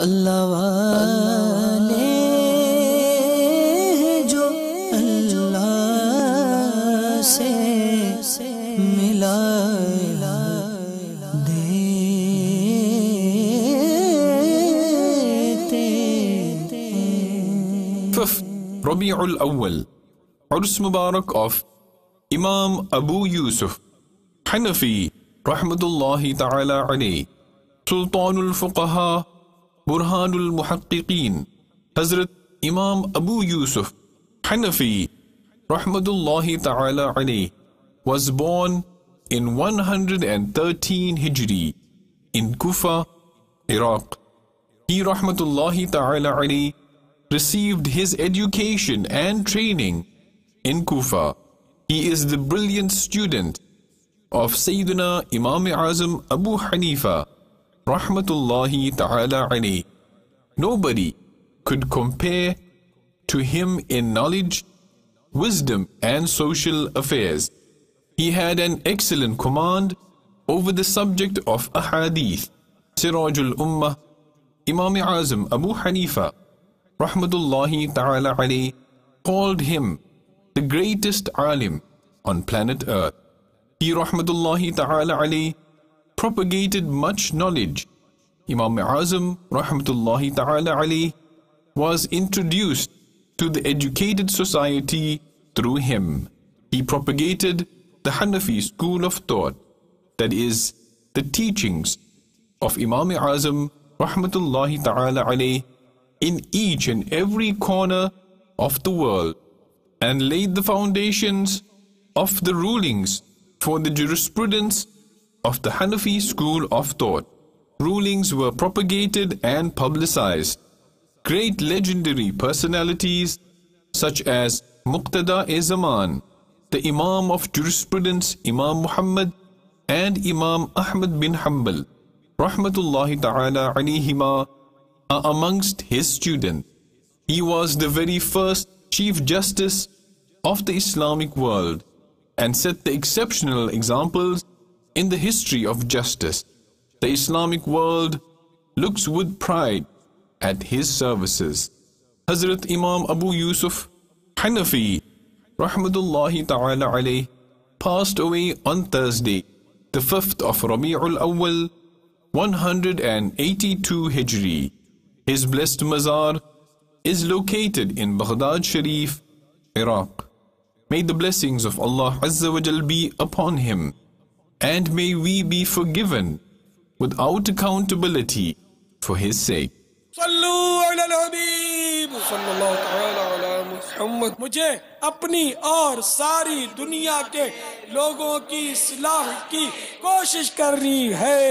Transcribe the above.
अल्लाह वाले जो अल्लाह से मिला देते। Fifth, Rabi'ul Awwal, Urs Mubarak of Imam Abu Yusuf Hanafi Rahmatullahi Ta'ala alayhi, Sultanul Fuqaha, Burhanul Muhaqqiqeen, Hazrat Imam Abu Yusuf Hanafi Rahmatullahi Ta'ala alayhi was born in 113 Hijri in Kufa, Iraq. He Rahmatullahi Ta'ala alayhi received his education and training in Kufa. He is the brilliant student of Sayyidina Imam Azam Abu Hanifa Rahmatullahi Ta'ala alayhi. Nobody could compare to him in knowledge, wisdom and social affairs. He had an excellent command over the subject of ahadith. Sirajul Ummah, Imam Azam Abu Hanifa Rahmatullahi Ta'ala alayhi called him the greatest alim on planet Earth. He Rahmatullahi Ta'ala alayhi propagated much knowledge. Imam Azam Rahmatullahi Ta'ala alayhi was introduced to the educated society through him. He propagated the Hanafi school of thought, that is, the teachings of Imam Azam Rahmatullahi Ta'ala alayhi in each and every corner of the world, and laid the foundations of the rulings for the jurisprudence of the Hanafi school of thought. Rulings were propagated and publicized. Great legendary personalities such as Muqtada-e-Zaman, the Imam of jurisprudence Imam Muhammad, and Imam Ahmad bin Hanbal Rahmatullahi Ta'ala alayhima are amongst his students. He was the very first Chief Justice of the Islamic world and set the exceptional examples in the history of justice. The Islamic world looks with pride at his services. Hazrat Imam Abu Yusuf Hanafi Rahmatullahi Ta'ala alayhi passed away on Thursday, the 5th of Rabi'ul Awwal, 182 Hijri. His blessed mazar is located in Baghdad Sharif, Iraq. May the blessings of Allah Azza wa Jal be upon him, and may we be forgiven without accountability for his sake. Sallu अला हबीब सल्लल्लाहु तआला अला मुहम्मद। मुझे अपनी और सारी दुनिया के लोगों की इस्लाह की कोशिश करनी है।